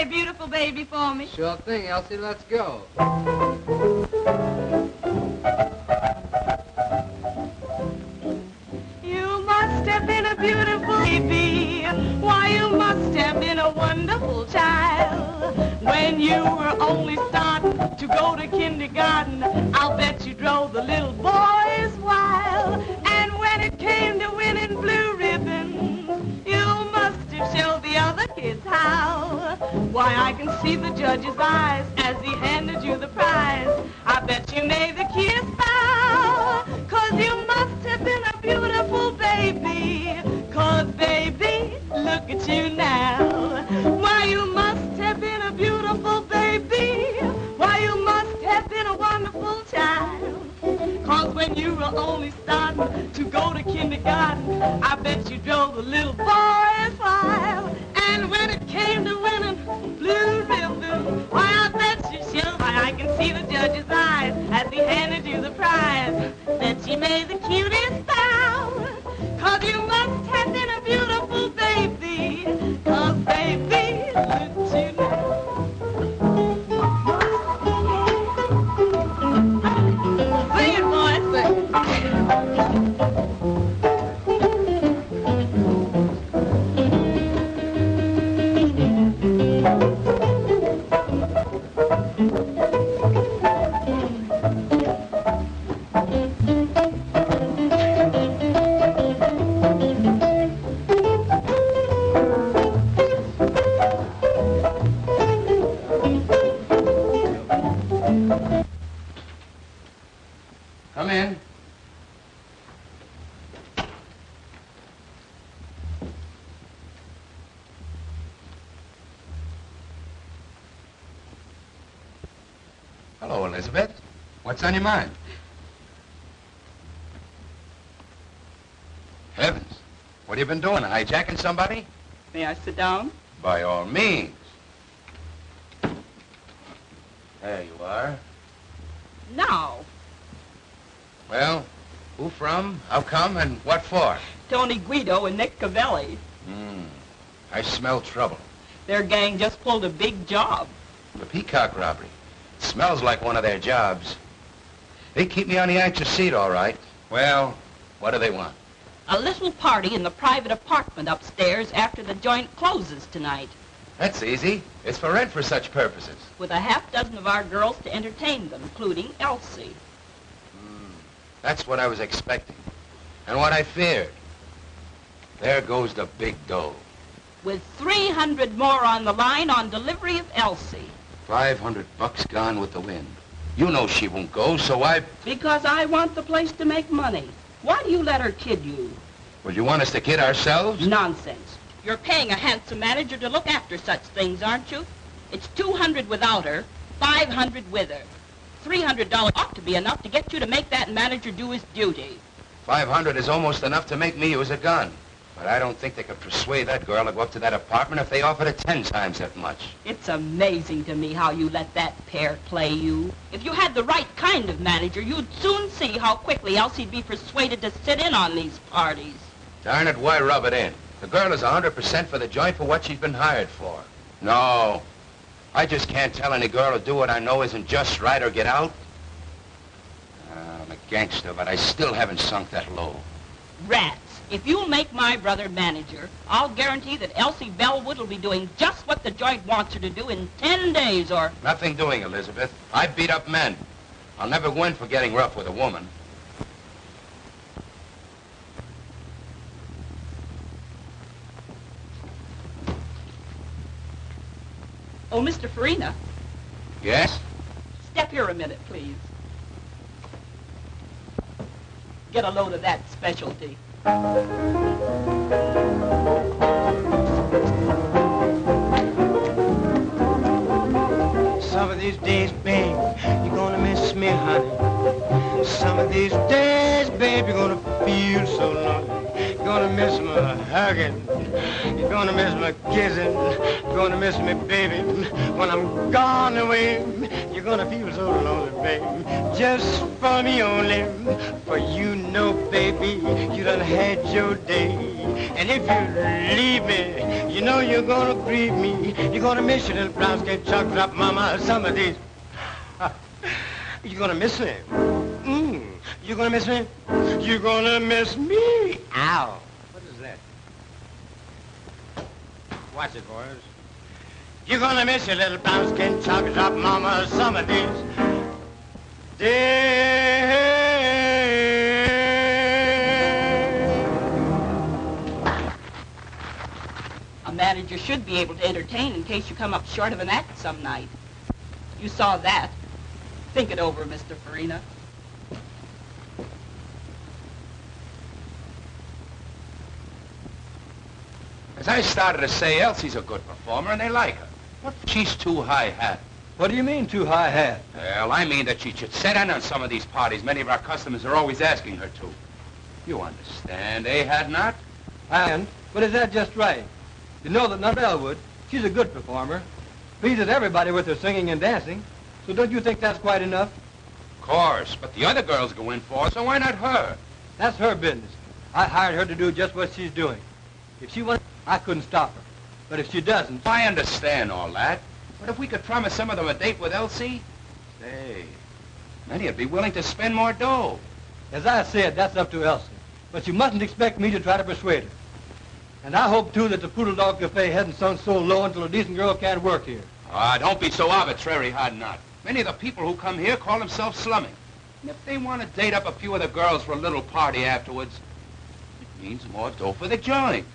play Beautiful Baby for me? Sure thing, Elsie. Let's go. You must have been a beautiful baby. Why, you must have been a wonderful child. When you were only starting to go to kindergarten, I'll bet you drove the little boys wild. And when it came to winning blue ribbons, you must have showed the other kids how. Why, I can see the judge's eyes as he handed you the prize. I bet you made the kiss bow, 'cause you must have been a beautiful baby. 'Cause baby, look at you now. Why, you must have been a beautiful baby. Why, you must have been a wonderful child. 'Cause when you were only starting to go to kindergarten, I bet you drove the little boys wild. And when it came to winning blue ribbon, why, I bet you showed. Why, I can see the judge's eyes as he handed you the prize. Bet you made the cutest bow, 'cause you must have been a beautiful baby. 'Cause baby, look at you now. Sing it, boys, sing it. Come in. Hello, Elizabeth. What's on your mind? Heavens. What have you been doing? Hijacking somebody? May I sit down? By all means. There you are. Now. Well, who from, how come, and what for? Tony Guido and Nick Cavelli. I smell trouble. Their gang just pulled a big job. The Peacock robbery. It smells like one of their jobs. They keep me on the anxious seat, all right. Well, what do they want? A little party in the private apartment upstairs after the joint closes tonight. That's easy. It's for rent for such purposes. With a half-dozen of our girls to entertain them, including Elsie. That's what I was expecting. And what I feared. There goes the big dough. With 300 more on the line on delivery of Elsie. $500 gone with the wind. You know she won't go, so Because I want the place to make money. Why do you let her kid you? Well, you want us to kid ourselves? Nonsense. You're paying a handsome manager to look after such things, aren't you? It's $200 without her, $500 with her. $300 ought to be enough to get you to make that manager do his duty. $500 is almost enough to make me use a gun. But I don't think they could persuade that girl to go up to that apartment if they offered her 10 times that much. It's amazing to me how you let that pair play you. If you had the right kind of manager, you'd soon see how quickly Elsie'd be persuaded to sit in on these parties. Darn it, why rub it in? The girl is 100% for the joint for what she's been hired for. No. I just can't tell any girl to do what I know isn't just right or get out. I'm a gangster, but I still haven't sunk that low. Rats. If you'll make my brother manager, I'll guarantee that Elsie Bellwood will be doing just what the joint wants her to do in 10 days or... Nothing doing, Elizabeth. I beat up men. I'll never win for getting rough with a woman. Oh, Mr. Farina. Yes? Step here a minute, please. Get a load of that specialty. Some of these days, babe, you're gonna miss me, honey. Some of these days, babe, you're gonna feel so lonely. You're gonna miss my hugging. You're gonna miss my kissing. You're gonna miss me, baby. When I'm gone away, you're gonna feel so lonely, baby. Just for me only. For you know, baby, you done had your day. And if you leave me, you know you're gonna grieve me. You're gonna miss your little brown skin chocolate drop mama some of these. You're gonna miss me. You're gonna miss me? You're gonna miss me. Ow. What is that? Watch it, boys. You're gonna miss your little brown skin chocolate drop mama some of these days. A manager should be able to entertain in case you come up short of an act some night. You saw that. Think it over, Mr. Farina. As I started to say, Elsie's a good performer, and they like her. What? She's too high-hat. What do you mean, too high-hat? Well, I mean that she should sit in on some of these parties many of our customers are always asking her to. You understand, eh, Hadnot? And, but is that just right? You know that not Elwood, she's a good performer. Pleases everybody with her singing and dancing. So don't you think that's quite enough? Of course, but the other girls go in for it, so why not her? That's her business. I hired her to do just what she's doing. If she wants, I couldn't stop her. But if she doesn't... I understand all that. But if we could promise some of them a date with Elsie, say, many would be willing to spend more dough. As I said, that's up to Elsie. But you mustn't expect me to try to persuade her. And I hope, too, that the Poodle Dog Cafe hasn't sunk so low until a decent girl can't work here. Ah, don't be so arbitrary, Hadnot. Many of the people who come here call themselves slumming. And if they want to date up a few of the girls for a little party afterwards, it means more dough for the joint.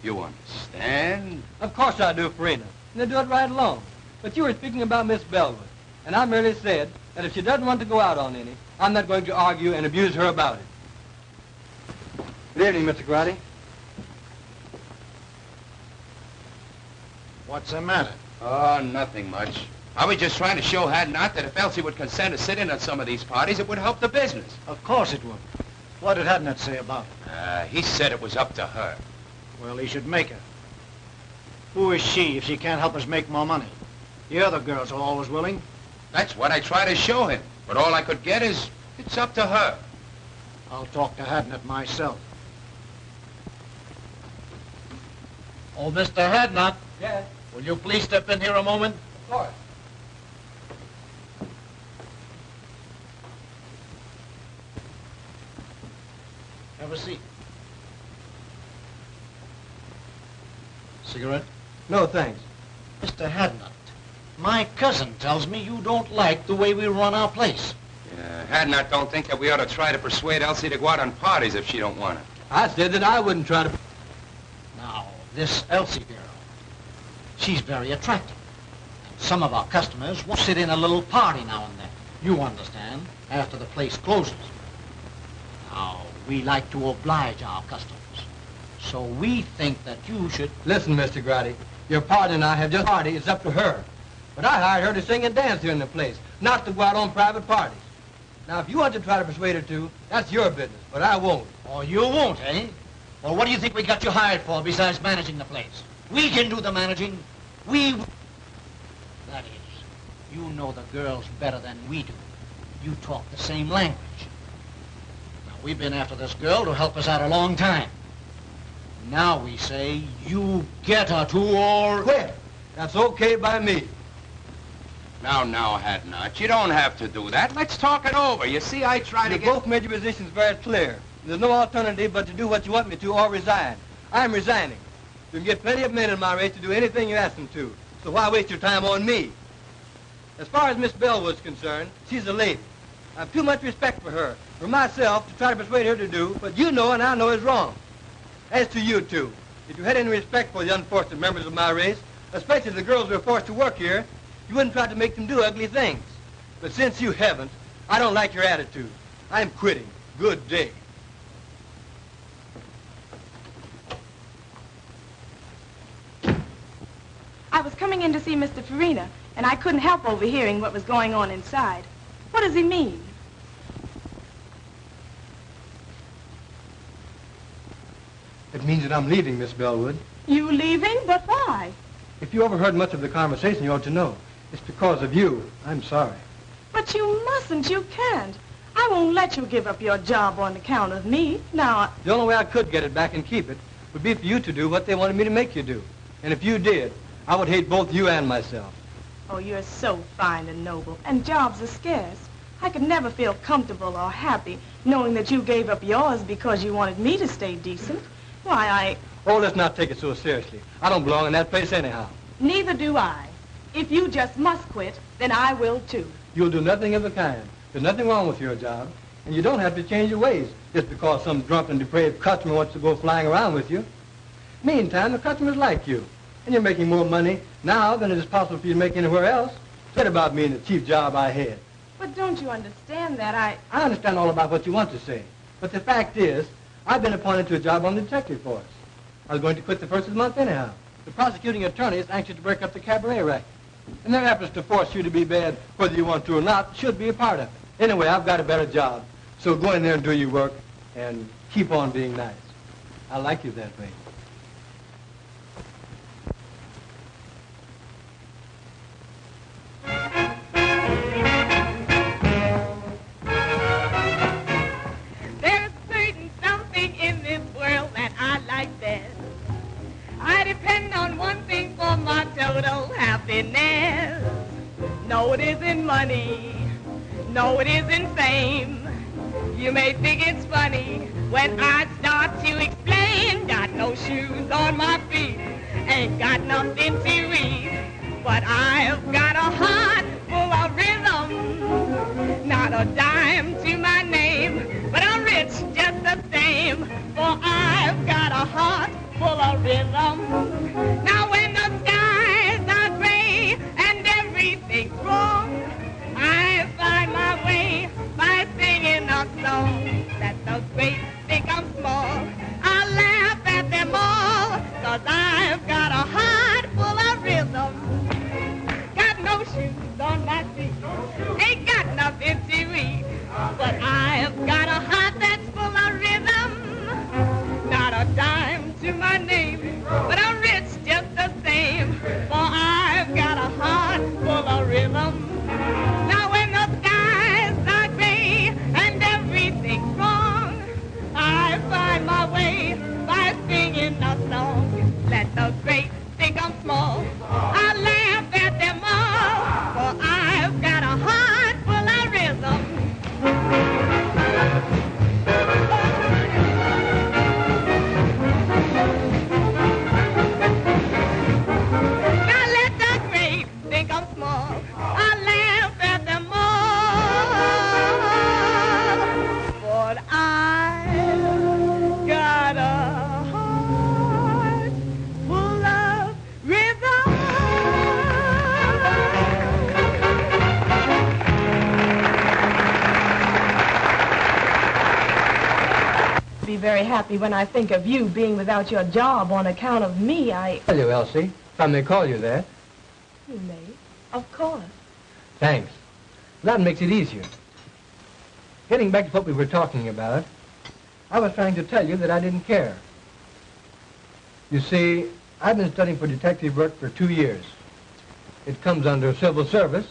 You understand? Of course I do, Farina. And they do it right along. But you were speaking about Miss Bellwood. And I merely said that if she doesn't want to go out on any, I'm not going to argue and abuse her about it. Good evening, Mr. Grotty. What's the matter? Oh, nothing much. I was just trying to show Hadnot that if Elsie would consent to sit in on some of these parties, it would help the business. Of course it would. What did Hadnot say about it? He said it was up to her. Well, he should make her. Who is she if she can't help us make more money? The other girls are always willing. That's what I try to show him. But all I could get is, it's up to her. I'll talk to Hadnot myself. Oh, Mr. Hadnot. Yes? Will you please step in here a moment? Of course. Have a seat. Cigarette? No, thanks. Mr. Hadnot, my cousin tells me you don't like the way we run our place. Hadnot don't think that we ought to try to persuade Elsie to go out on parties if she don't want it. I said that I wouldn't try to... Now, this Elsie girl, she's very attractive. Some of our customers want to sit in a little party now and then. You understand, after the place closes. Now, we like to oblige our customers. So we think that you should... Listen, Mr. Grotty, your partner and I have just party. It's up to her. But I hired her to sing and dance here in the place, not to go out on private parties. Now, if you want to try to persuade her to, that's your business, but I won't. Oh, you won't, eh? Well, what do you think we got you hired for besides managing the place? We can do the managing. We... That is, you know the girls better than we do. You talk the same language. Now, we've been after this girl to help us out a long time. Now we say, you get her to or... Quit. That's okay by me. Now, Hadnot, you don't have to do that. Let's talk it over. You see, I try to You get... both made your positions very clear. There's no alternative but to do what you want me to or resign. I'm resigning. You can get plenty of men in my race to do anything you ask them to. So why waste your time on me? As far as Miss Bellwood's concerned, she's a lady. I have too much respect for her, for myself, to try to persuade her to do what you know and I know is wrong. As to you two, if you had any respect for the unfortunate members of my race, especially the girls who are forced to work here, you wouldn't try to make them do ugly things. But since you haven't, I don't like your attitude. I'm quitting. Good day. I was coming in to see Mr. Farina, and I couldn't help overhearing what was going on inside. What does he mean? It means that I'm leaving, Miss Bellwood. You leaving? But why? If you overheard much of the conversation, you ought to know. It's because of you. I'm sorry. But you mustn't. You can't. I won't let you give up your job on account of me. Now, The only way I could get it back and keep it would be for you to do what they wanted me to make you do. And if you did, I would hate both you and myself. oh, you're so fine and noble, and jobs are scarce. I could never feel comfortable or happy knowing that you gave up yours because you wanted me to stay decent. Why, Oh, let's not take it so seriously. I don't belong in that place anyhow. neither do I. If you just must quit, then I will too. You'll do nothing of the kind. There's nothing wrong with your job. And you don't have to change your ways just because some drunken, depraved customer wants to go flying around with you. Meantime, the customers like you. And you're making more money now than it is possible for you to make anywhere else. Forget about me and the chief job I had. But don't you understand that I understand all about what you want to say. But the fact is, I've been appointed to a job on the detective force. I was going to quit the first of the month anyhow. The prosecuting attorney is anxious to break up the cabaret racket. And their efforts to force you to be bad, whether you want to or not, should be a part of it. Anyway, I've got a better job. So go in there and do your work and keep on being nice. I like you that way. There's certain something in this world that I like best. I depend on one thing for my total happiness. No, it isn't money. No, it isn't fame. You may think it's funny when I start to explain. Got no shoes on my feet, ain't got nothing to eat. But I've got a heart full of rhythm. Not a dime to my name, but I'm rich just the same. For I've got a heart full of rhythm. Now when the skies are gray and everything's wrong, I find my way by singing a song. That the great think I'm small, I laugh at them all, 'cause I've got a heart full of rhythm. Got no shoes on my feet, ain't got nothing to eat, but I've got a heart that's full of rhythm. Not a dime to my name, but I'm rich just the same, for I've got a heart full of rhythm. Now when the skies are gray and everything's wrong, I find my way by singing a song. Let the great think I'm small, I laugh at them all, for I've got a heart full of rhythm. Now let the great think I'm small, I laugh at them all, but I've got a heart full of rhythm. Be very happy when I think of you being without your job on account of me. Tell you, Elsie, if I may call you that. You may, of course. Thanks. That makes it easier. Getting back to what we were talking about, I was trying to tell you that I didn't care. You see, I've been studying for detective work for 2 years. It comes under civil service.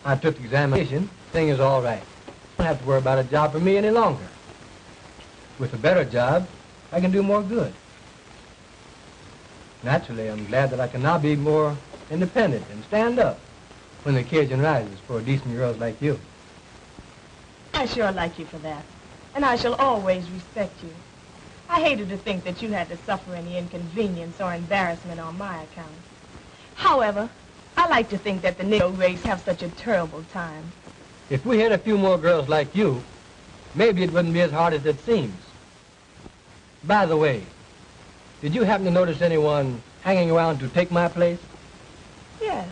I took the examination. Thing is all right. I don't have to worry about a job for me any longer. With a better job, I can do more good. Naturally, I'm glad that I can now be more independent and stand up when the occasion rises for decent girls like you. I sure like you for that, and I shall always respect you. I hated to think that you had to suffer any inconvenience or embarrassment on my account. However, I like to think that the Negro race have such a terrible time. If we had a few more girls like you, maybe it wouldn't be as hard as it seems. By the way, did you happen to notice anyone hanging around to take my place? Yes,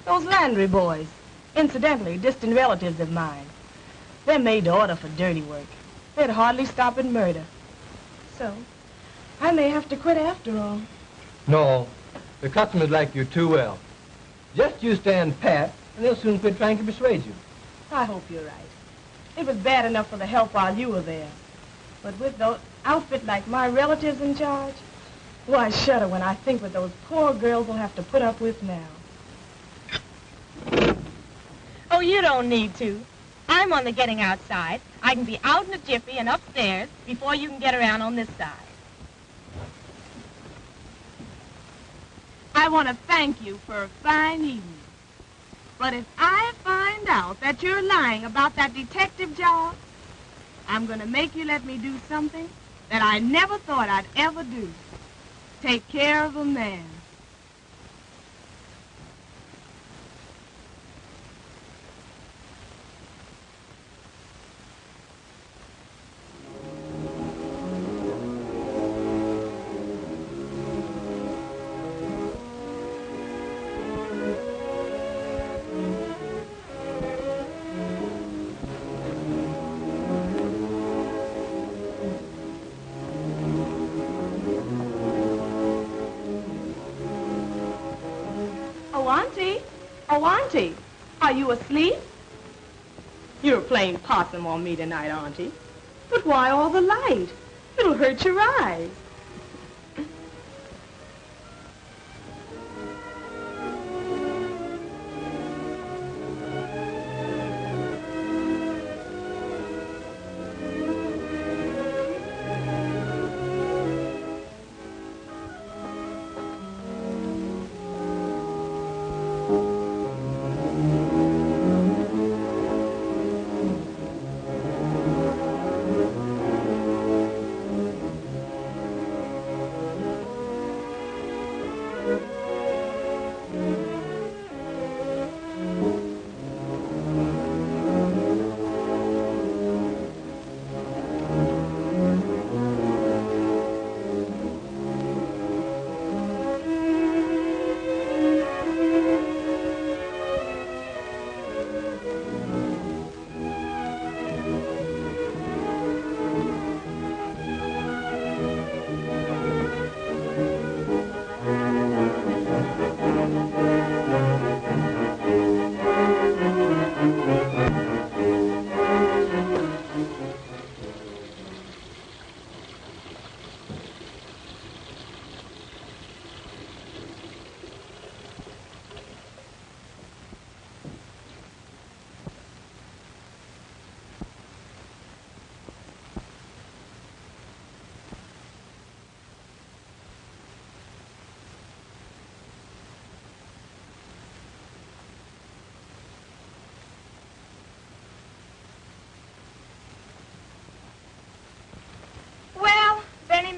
those Landry boys. Incidentally, distant relatives of mine. They're made to order for dirty work. They'd hardly stop at murder. So, I may have to quit after all. No, the customers like you too well. Just you stand pat, and they'll soon quit trying to persuade you. I hope you're right. It was bad enough for the help while you were there. But with outfit like my relatives in charge? Well, I shudder when I think what those poor girls will have to put up with now. Oh, you don't need to. I'm on the getting outside. I can be out in a jiffy and upstairs before you can get around on this side. I want to thank you for a fine evening. But if I find out that you're lying about that detective job, I'm going to make you let me do something that I never thought I'd ever do. Take care of a man. Oh, Auntie, are you asleep? You're playing possum on me tonight, Auntie. But why all the light? It'll hurt your eyes.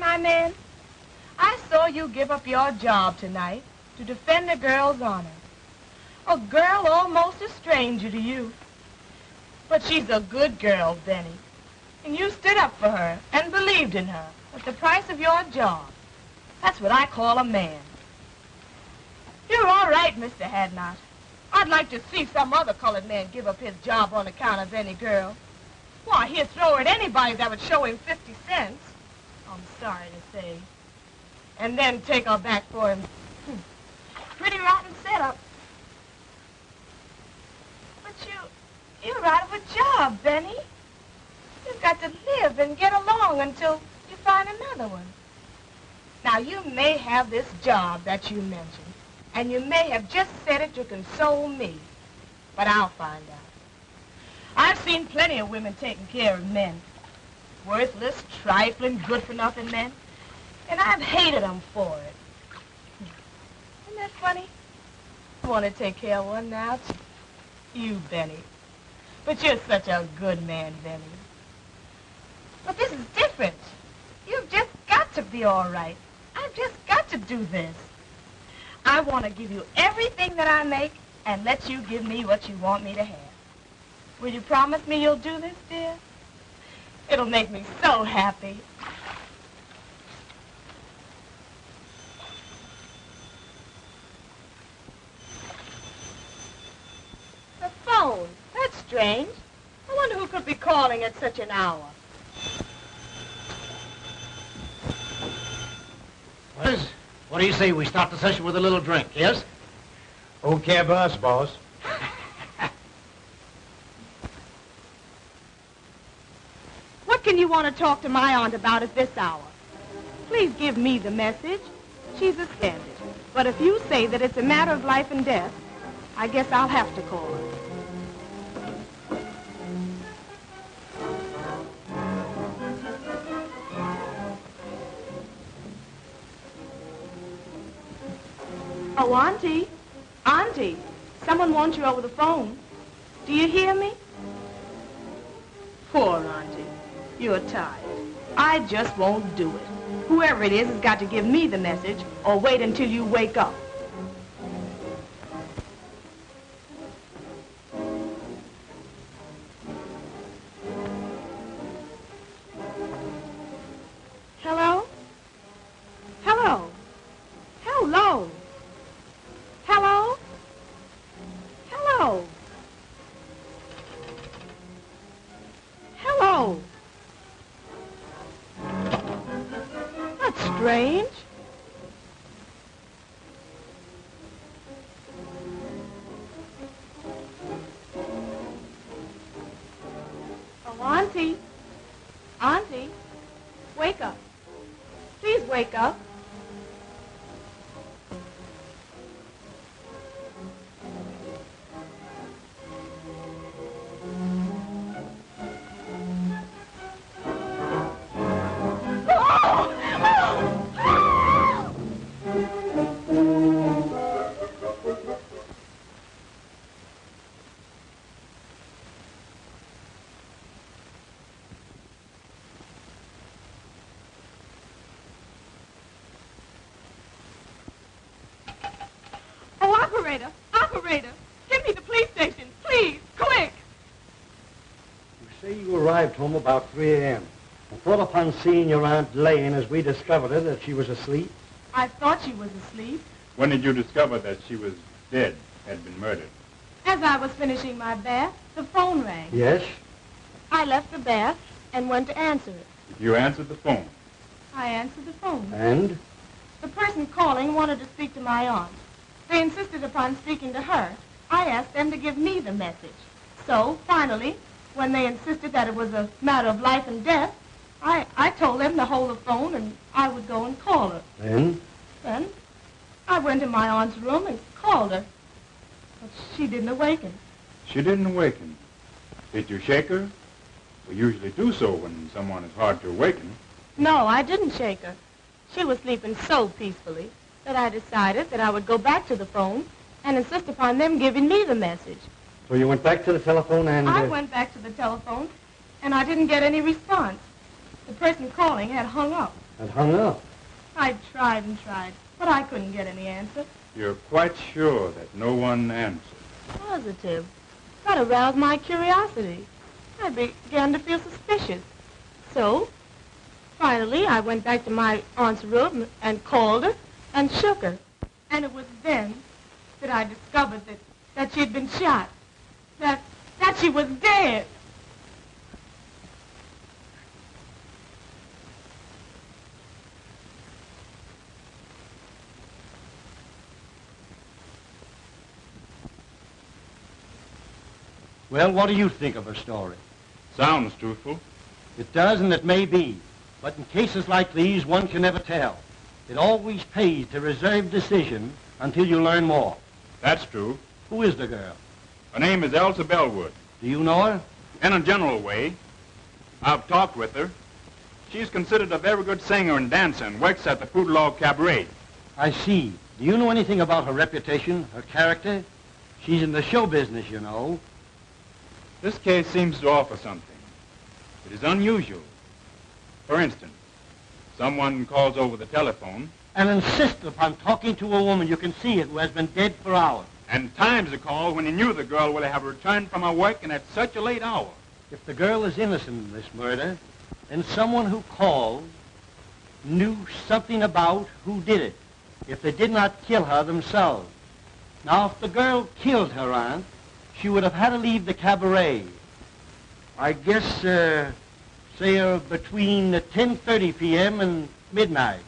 My man, I saw you give up your job tonight to defend a girl's honor. A girl almost a stranger to you. But she's a good girl, Benny. And you stood up for her and believed in her at the price of your job. That's what I call a man. You're all right, Mr. Hadnot. I'd like to see some other colored man give up his job on account of any girl. Why, he'd throw at anybody that would show him 50 cents. I'm sorry to say. And then take her back for him. Pretty rotten setup. But you're out of a job, Benny. You've got to live and get along until you find another one. Now, you may have this job that you mentioned, and you may have just said it to console me, but I'll find out. I've seen plenty of women taking care of men. Worthless, trifling, good-for-nothing men. And I've hated them for it. Isn't that funny? I want to take care of one now, too. You, Benny. But you're such a good man, Benny. But this is different. You've just got to be all right. I've just got to do this. I want to give you everything that I make and let you give me what you want me to have. Will you promise me you'll do this, dear? It'll make me so happy. The phone. That's strange. I wonder who could be calling at such an hour. What do you say we start the session with a little drink, yes? Okay, boss. What can you want to talk to my aunt about it this hour. Please give me the message. She's a standard. But if you say that it's a matter of life and death, I guess I'll have to call her. Oh, Auntie. Auntie, someone wants you over the phone. Do you hear me? Poor Auntie. You're tired. I just won't do it. Whoever it is has got to give me the message or wait until you wake up. Hello? Hello? Hello? Hello? Hello? Hello? That's strange. Oh, Auntie. Auntie, wake up. Please wake up. Operator! Operator! Get me the police station, please! Quick! You say you arrived home about 3 a.m. and thought upon seeing your Aunt laying as we discovered her that she was asleep? I thought she was asleep. When did you discover that she was dead, had been murdered? As I was finishing my bath, the phone rang. Yes? I left the bath and went to answer it. You answered the phone. I answered the phone. And? The person calling wanted to speak to my aunt. They insisted upon speaking to her. I asked them to give me the message. So, finally, when they insisted that it was a matter of life and death, I told them to hold the phone and I would go and call her. Then? Then I went to my aunt's room and called her. But she didn't awaken. She didn't awaken. Did you shake her? We usually do so when someone is hard to awaken. No, I didn't shake her. She was sleeping so peacefully that I decided that I would go back to the phone and insist upon them giving me the message. So you went back to the telephone and... I went back to the telephone, and I didn't get any response. The person calling had hung up. Had hung up? I tried and tried, but I couldn't get any answer. You're quite sure that no one answered? Positive. That aroused my curiosity. I began to feel suspicious. So, finally, I went back to my aunt's room and called her and shook her. And it was then that I discovered that she had been shot. That she was dead. Well, what do you think of her story? Sounds truthful. It does, and it may be. But in cases like these, one can never tell. It always pays to reserve decision until you learn more. That's true. Who is the girl? Her name is Elsie Bellwood. Do you know her? In a general way. I've talked with her. She's considered a very good singer and dancer and works at the Food Log Cabaret. I see. Do you know anything about her reputation, her character? She's in the show business, you know. This case seems to offer something. It is unusual. For instance, someone calls over the telephone And insists upon talking to a woman you can see it who has been dead for hours. and times the call when he knew the girl would have returned from her work and at such a late hour. If the girl is innocent in this murder, then someone who called knew something about who did it, if they did not kill her themselves. Now, if the girl killed her aunt, she would have had to leave the cabaret. I guess, say, between 10:30 p.m. and midnight.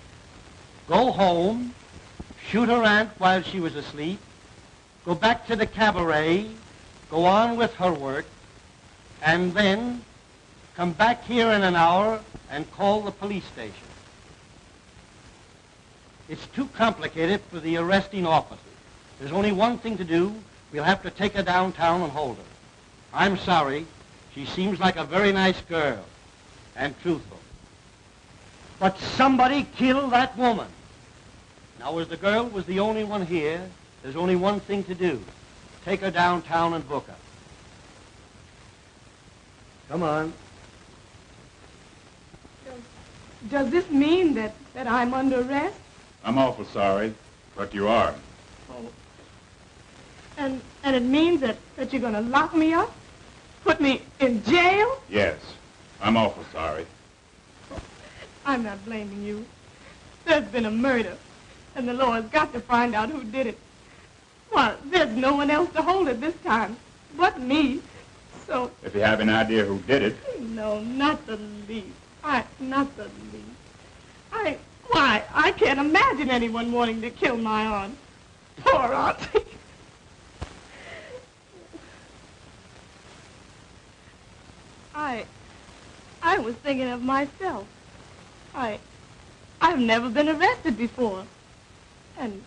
Go home, shoot her aunt while she was asleep, go back to the cabaret, go on with her work, and then come back here in an hour and call the police station. It's too complicated for the arresting officer. There's only one thing to do. We'll have to take her downtown and hold her. I'm sorry. She seems like a very nice girl and truthful. But somebody killed that woman. Now, as the girl was the only one here, there's only one thing to do. Take her downtown and book her. Come on. Does this mean that I'm under arrest? I'm awful sorry, but you are. Oh. And it means that you're going to lock me up? Put me in jail? Yes, I'm awful sorry. I'm not blaming you. There's been a murder, and the law has got to find out who did it. Well, there's no one else to hold it this time but me. So... If you have an idea who did it... No, not the least. Not the least. Why, I can't imagine anyone wanting to kill my aunt. Poor auntie. I was thinking of myself. I've never been arrested before. And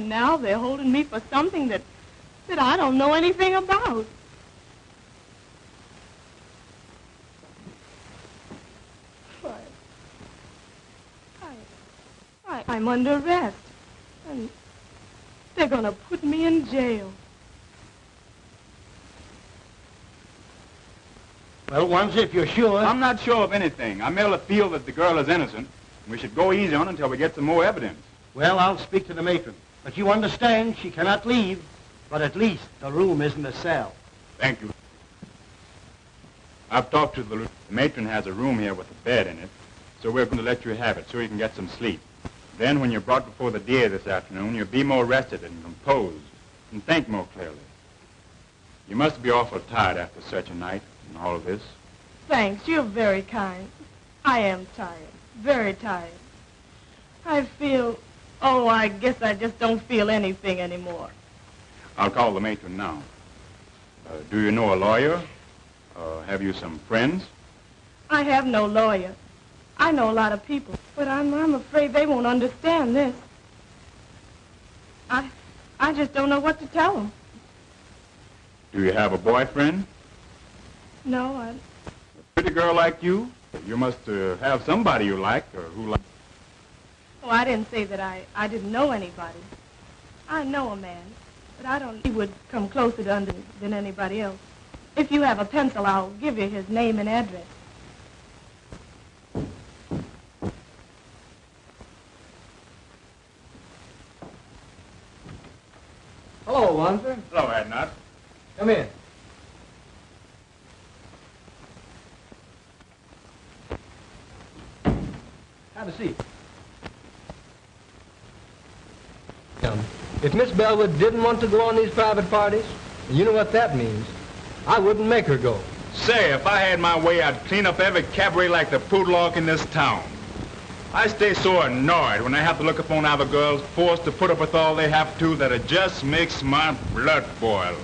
now they're holding me for something that I don't know anything about. I'm under arrest. And they're going to put me in jail. Well, once if you're sure... I'm not sure of anything. I merely feel that the girl is innocent. We should go easy on her until we get some more evidence. Well, I'll speak to the matron. But you understand, she cannot leave. But at least the room isn't a cell. Thank you. I've talked to the matron has a room here with a bed in it, so we're going to let you have it so you can get some sleep. Then when you're brought before the DA this afternoon, you'll be more rested and composed and think more clearly. You must be awful tired after such a night and all of this. Thanks, you're very kind. I am tired, very tired. I feel, I guess I just don't feel anything anymore. I'll call the matron now. Do you know a lawyer? Have you some friends? I have no lawyer. I know a lot of people, but I'm afraid they won't understand this. I just don't know what to tell them. Do you have a boyfriend? No, A pretty girl like you? You must have somebody you like or who likes. Oh, I didn't say that I didn't know anybody. I know a man, but I don't... He would come closer to under than anybody else. If you have a pencil, I'll give you his name and address. Hello, Wanzer. Hello, Edna. Come in. Have a seat. If Miss Bellwood didn't want to go on these private parties, you know what that means. I wouldn't make her go. Say, if I had my way, I'd clean up every cabaret like the poodlock in this town. I stay so annoyed when I have to look upon other girls forced to put up with all they have to that it just makes my blood boil.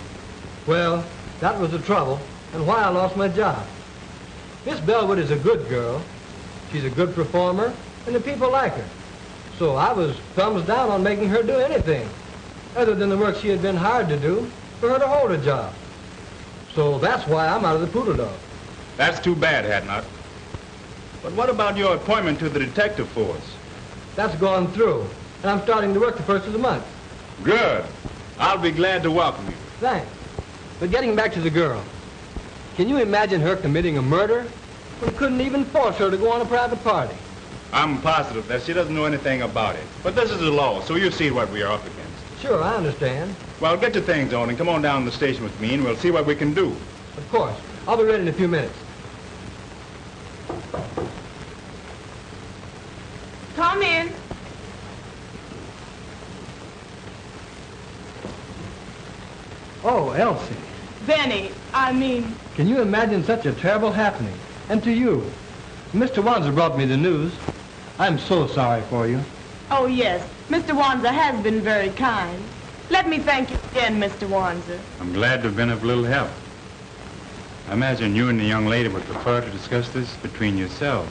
Well, that was the trouble and why I lost my job. Miss Bellwood is a good girl. She's a good performer, and the people like her. So I was thumbs down on making her do anything other than the work she had been hired to do for her to hold a job. So that's why I'm out of the poodle dog. That's too bad, Hadnot. But what about your appointment to the detective force? That's gone through, and I'm starting to work the first of the month. Good. I'll be glad to welcome you. Thanks. But getting back to the girl, can you imagine her committing a murder? We couldn't even force her to go on a private party. I'm positive that she doesn't know anything about it. But this is the law, so you see what we are up against. Sure, I understand. Well, get your things on and come on down to the station with me, and we'll see what we can do. Of course. I'll be ready in a few minutes. Come in. Oh, Elsie. Benny, Can you imagine such a terrible happening? And to you. Mr. Wanzer brought me the news. I'm so sorry for you. Oh, yes. Mr. Wanzer has been very kind. Let me thank you again, Mr. Wanzer. I'm glad to have been of little help. I imagine you and the young lady would prefer to discuss this between yourselves.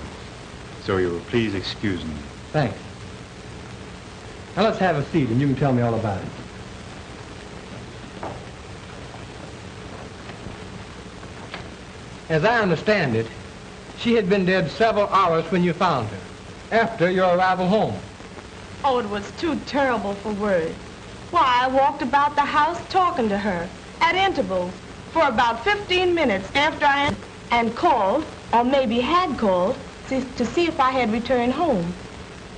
So you will please excuse me. Thanks. Now let's have a seat and you can tell me all about it. As I understand it, she had been dead several hours when you found her, after your arrival home. Oh, it was too terrible for words. Why, I walked about the house talking to her at intervals for about 15 minutes after and called, or maybe had called, to see if I had returned home.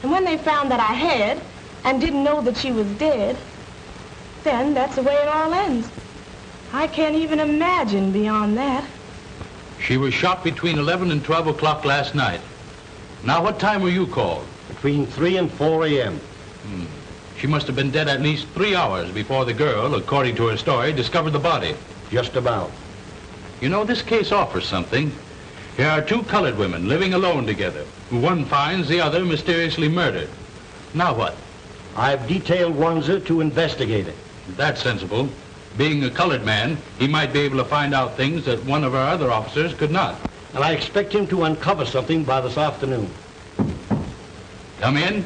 And when they found that I had and didn't know that she was dead, then that's the way it all ends. I can't even imagine beyond that. She was shot between 11 and 12 o'clock last night. Now, what time were you called? Between 3 and 4 a.m. She must have been dead at least 3 hours before the girl, according to her story, discovered the body. Just about. You know, this case offers something. Here are two colored women living alone together, who one finds the other mysteriously murdered. Now what? I've detailed Wanzer to investigate it. That's sensible. Being a colored man, he might be able to find out things that one of our other officers could not. And I expect him to uncover something by this afternoon. Come in.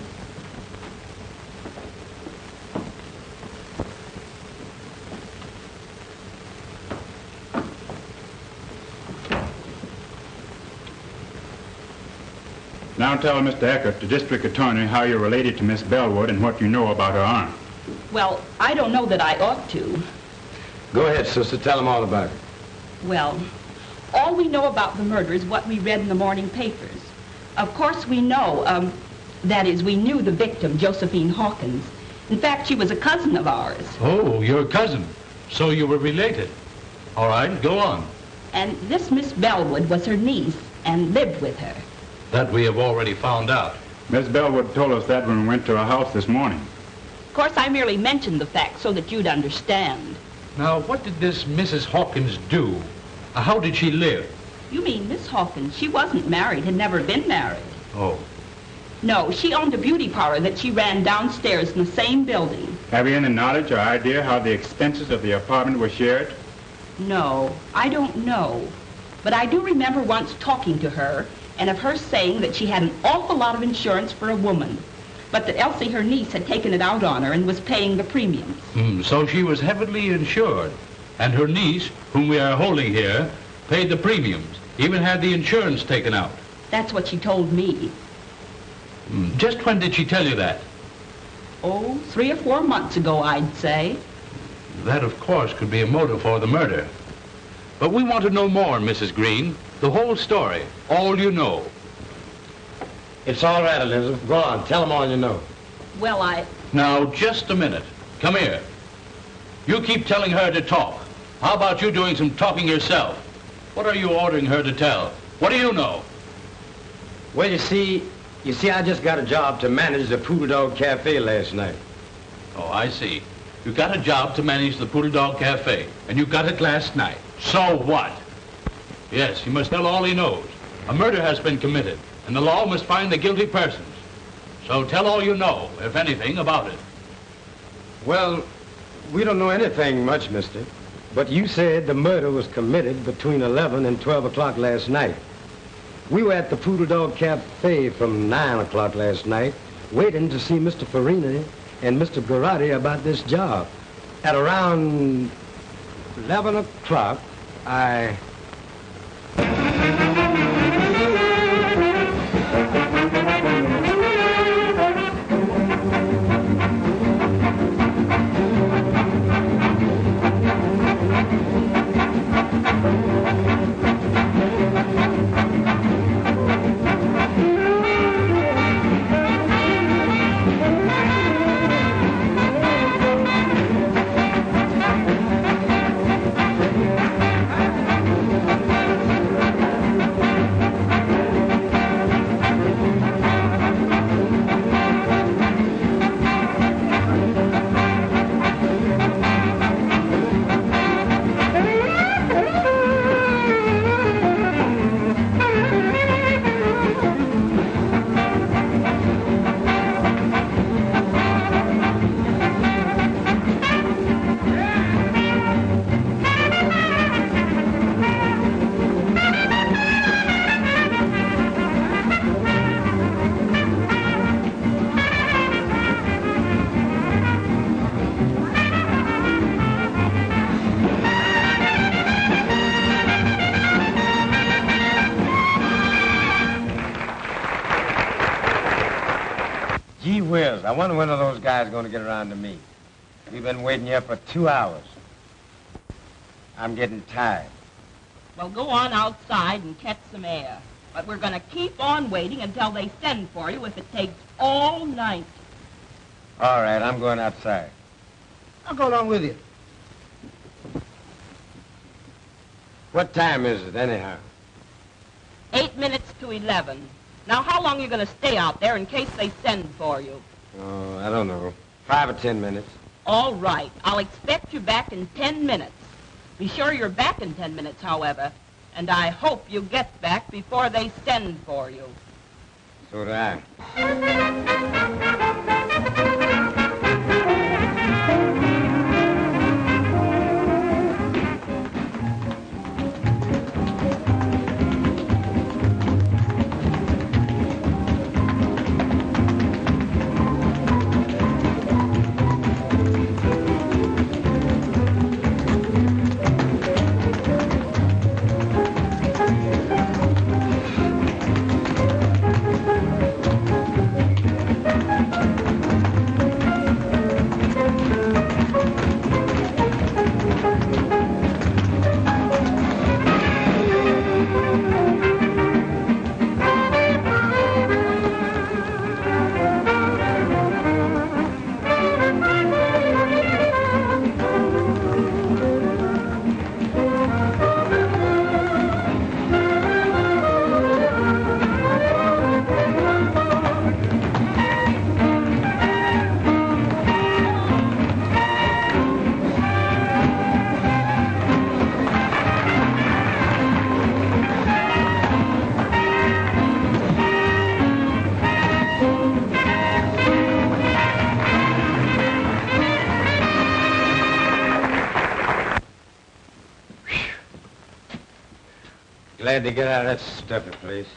Now tell Mr. Eckert, the district attorney, how you're related to Miss Bellwood and what you know about her aunt. Well, I don't know that I ought to. Go ahead, sister. Tell them all about it. Well, all we know about the murder is what we read in the morning papers. Of course, we know, that is, we knew the victim, Josephine Hawkins. In fact, she was a cousin of ours. Oh, your cousin. So you were related. All right, go on. And this Miss Bellwood was her niece and lived with her. That we have already found out. Miss Bellwood told us that when we went to her house this morning. Of course, I merely mentioned the fact so that you'd understand. Now, what did this Mrs. Hawkins do? How did she live? You mean Miss Hawkins? She wasn't married, had never been married. Oh. No, she owned a beauty parlor that she ran downstairs in the same building. Have you any knowledge or idea how the expenses of the apartment were shared? No, I don't know. But I do remember once talking to her and of her saying that she had an awful lot of insurance for a woman, but that Elsie, her niece, had taken it out on her and was paying the premiums. So she was heavily insured, and her niece, whom we are holding here, paid the premiums, even had the insurance taken out. That's what she told me. Just when did she tell you that? Oh, 3 or 4 months ago, I'd say. That, of course, could be a motive for the murder. But we want to know more, Mrs. Green. The whole story. All you know. It's all right, Elizabeth. Go on. Tell them all you know. Well, Now, just a minute. Come here. You keep telling her to talk. How about you doing some talking yourself? What are you ordering her to tell? What do you know? Well, you see, I just got a job to manage the Poodle Dog Cafe last night. Oh, I see. You got a job to manage the Poodle Dog Cafe, and you got it last night. So what? Yes, he must tell all he knows. A murder has been committed, and the law must find the guilty persons. So tell all you know, if anything, about it. Well, we don't know anything much, mister. But you said the murder was committed between 11 and 12 o'clock last night. We were at the Poodle Dog Cafe from 9 o'clock last night, waiting to see Mr. Farini and Mr. Garotti about this job. At around 11 o'clock, I... Gee whiz, I wonder when are those guys going to get around to me. We've been waiting here for 2 hours. I'm getting tired. Well, go on outside and catch some air. But we're going to keep on waiting until they send for you if it takes all night. All right, I'm going outside. I'll go along with you. What time is it, anyhow? 8 minutes to 11. Now, how long are you going to stay out there in case they send for you? Oh, I don't know. 5 or 10 minutes. All right. I'll expect you back in 10 minutes. Be sure you're back in 10 minutes, however. And I hope you get back before they send for you. So do I. Glad to get out of that stuffy place.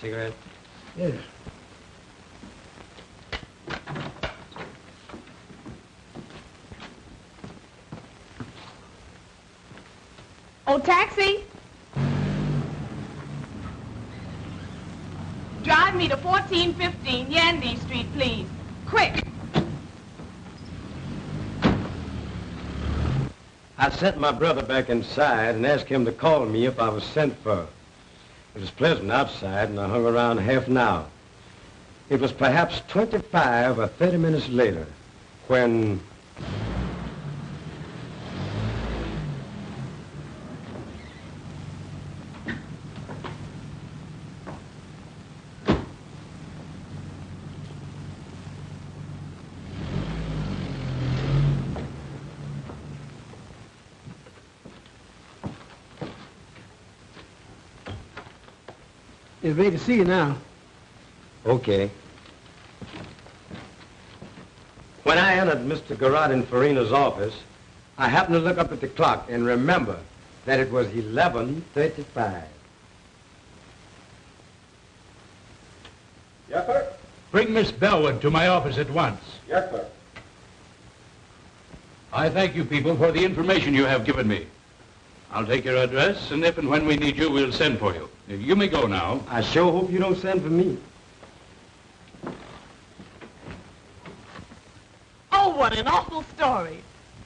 Cigarette? Yeah. Oh, taxi? Drive me to 1415 Yandy Street, please. Quick. I sent my brother back inside and asked him to call me if I was sent for. It was pleasant outside, and I hung around half an hour. It was perhaps 25 or 30 minutes later when... It's ready to see you now. Okay. When I entered Mr. Garrod and Farina's office, I happened to look up at the clock and remember that it was 11:35. Yes, sir. Bring Miss Bellwood to my office at once. Yes, sir. I thank you people for the information you have given me. I'll take your address, and if and when we need you, we'll send for you. You may go now. I sure hope you don't send for me. Oh, what an awful story.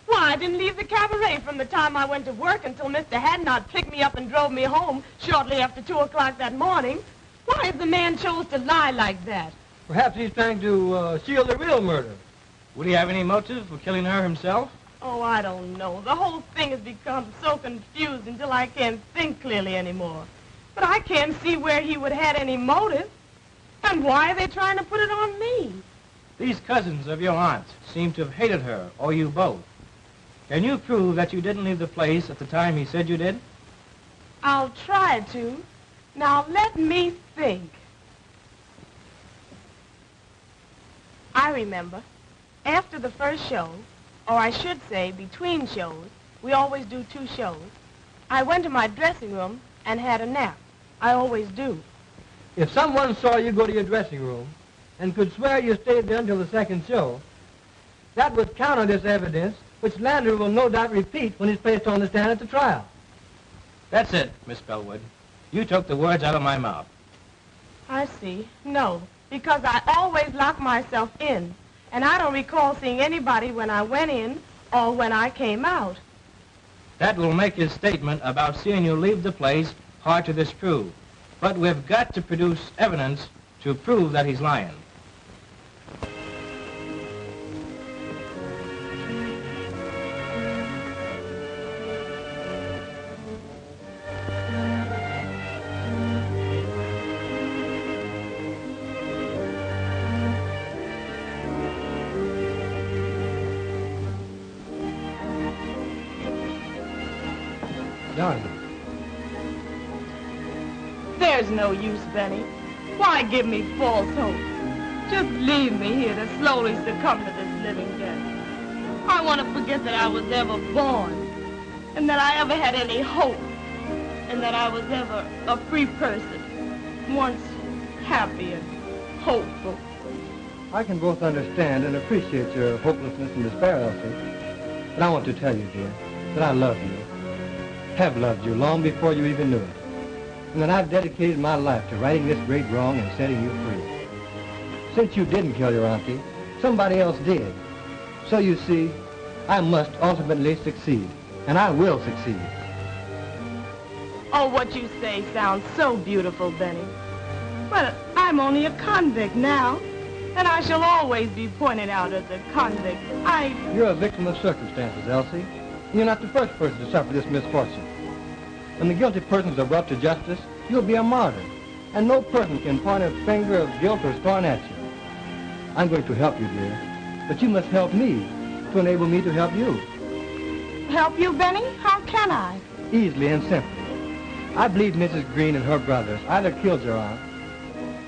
Why, I didn't leave the cabaret from the time I went to work until Mr. Hadnot picked me up and drove me home shortly after 2 o'clock that morning. Why, if the man chose to lie like that? Perhaps he's trying to shield the real murder. Would he have any motive for killing her himself? Oh, I don't know. The whole thing has become so confused until I can't think clearly anymore. But I can't see where he would have any motive. And why are they trying to put it on me? These cousins of your aunt's seem to have hated her, or you both. Can you prove that you didn't leave the place at the time he said you did? I'll try to. Now, let me think. I remember. After the first show, or I should say between shows, we always do 2 shows, I went to my dressing room and had a nap. I always do. If someone saw you go to your dressing room and could swear you stayed there until the second show, that would counter this evidence, which Landry will no doubt repeat when he's placed on the stand at the trial. That's it, Miss Bellwood. You took the words out of my mouth. I see. No. because I always lock myself in, and I don't recall seeing anybody when I went in or when I came out. That will make his statement about seeing you leave the place hard to disprove. But we've got to produce evidence to prove that he's lying. Darling. There's no use, Benny. Why give me false hope? Just leave me here to slowly succumb to this living death. I want to forget that I was ever born, and that I ever had any hope, and that I was ever a free person, once happy and hopeful. I can both understand and appreciate your hopelessness and despair, Elsie. But I want to tell you, dear, that I love you. Have loved you long before you even knew it. And that I've dedicated my life to righting this great wrong and setting you free. Since you didn't kill your auntie, somebody else did. So you see, I must ultimately succeed. And I will succeed. Oh, what you say sounds so beautiful, Benny. But I'm only a convict now. And I shall always be pointed out as a convict. You're a victim of circumstances, Elsie. And you're not the first person to suffer this misfortune. When the guilty persons are brought to justice, you'll be a martyr. And no person can point a finger of guilt or scorn at you. I'm going to help you, dear. But you must help me to enable me to help you. Help you, Benny? How can I? Easily and simply. I believe Mrs. Green and her brothers either killed your aunt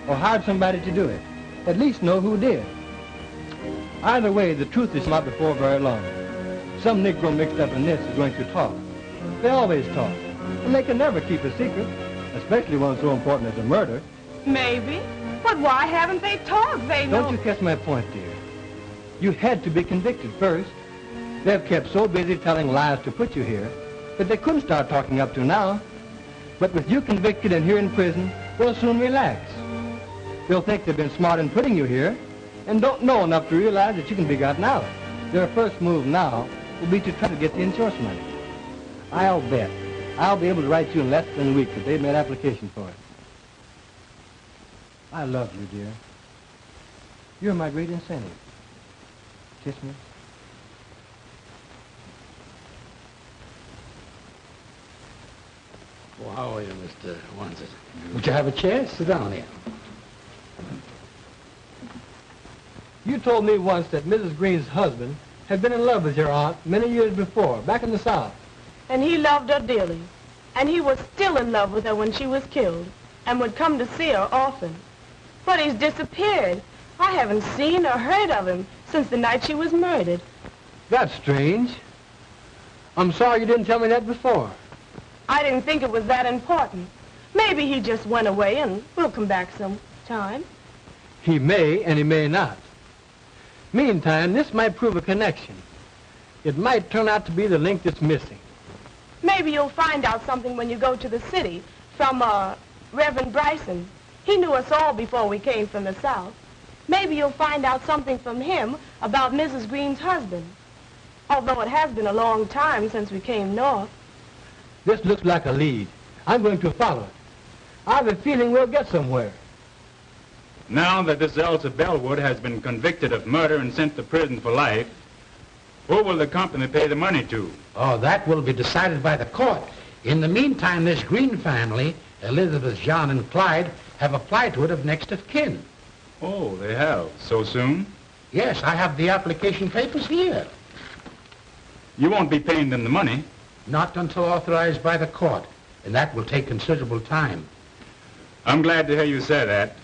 or hired somebody to do it. At least know who did. Either way, the truth is not before very long. Some Negro mixed up in this is going to talk. They always talk. And they can never keep a secret, especially one so important as a murder. Maybe. But why haven't they talked? They know... Don't you catch my point, dear? You had to be convicted first. They've kept so busy telling lies to put you here that they couldn't start talking up to now. But with you convicted and here in prison, they'll soon relax. They'll think they've been smart in putting you here and don't know enough to realize that you can be gotten out. Their first move now will be to try to get the insurance money. I'll bet I'll be able to write you in less than a week that they've made application for it. I love you, dear. You're my great incentive. Kiss me. Well, how are you, Mr. Wansit? Would you have a chair? Sit down here. You told me once that Mrs. Green's husband had been in love with your aunt many years before, back in the South. And he loved her dearly. And he was still in love with her when she was killed, and would come to see her often. But he's disappeared. I haven't seen or heard of him since the night she was murdered. That's strange. I'm sorry you didn't tell me that before. I didn't think it was that important. Maybe he just went away and we'll come back sometime. He may and he may not. Meantime, this might prove a connection. It might turn out to be the link that's missing. Maybe you'll find out something when you go to the city from, Reverend Bryson. He knew us all before we came from the South. Maybe you'll find out something from him about Mrs. Green's husband. Although it has been a long time since we came north. This looks like a lead. I'm going to follow it. I have a feeling we'll get somewhere. Now that this Elsie Bellwood has been convicted of murder and sent to prison for life, who will the company pay the money to? Oh, that will be decided by the court. In the meantime, this Green family, Elizabeth, John, and Clyde, have applied to it of next of kin. Oh, they have? So soon? Yes, I have the application papers here. You won't be paying them the money? Not until authorized by the court, and that will take considerable time. I'm glad to hear you say that.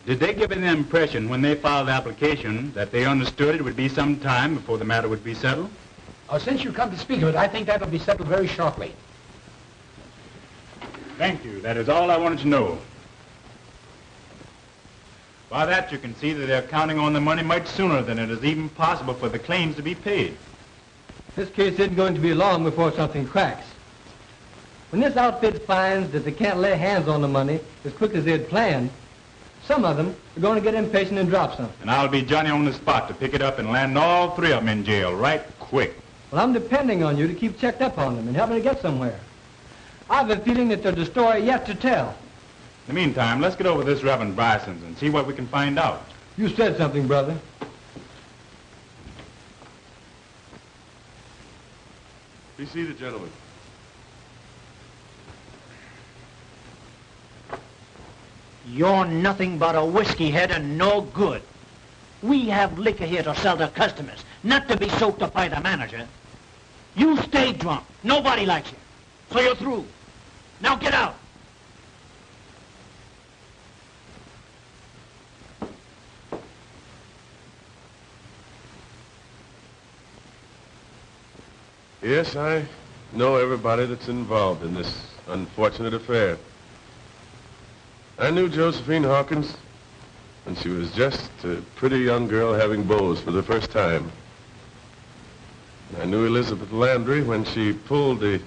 Did they give any impression when they filed the application that they understood it would be some time before the matter would be settled? Oh, since you come to speak of it, I think that will be settled very shortly. Thank you. That is all I wanted to know. By that, you can see that they're counting on the money much sooner than it is even possible for the claims to be paid. This case isn't going to be long before something cracks. When this outfit finds that they can't lay hands on the money as quick as they had planned, Some of them are going to get impatient and drop something. And I'll be Johnny on the spot to pick it up and land all three of them in jail right quick. Well, I'm depending on you to keep checked up on them and help me to get somewhere. I have a feeling that there's a story yet to tell. In the meantime, let's get over this Reverend Bryson's and see what we can find out. You said something, brother. Be seated, gentlemen. You're nothing but a whiskey head and no good. We have liquor here to sell to customers, not to be soaked up by the manager. You stay drunk. Nobody likes you. So you're through. Now get out. Yes, I know everybody that's involved in this unfortunate affair. I knew Josephine Hawkins when she was just a pretty young girl having beaus for the first time. I knew Elizabeth Landry when she pulled the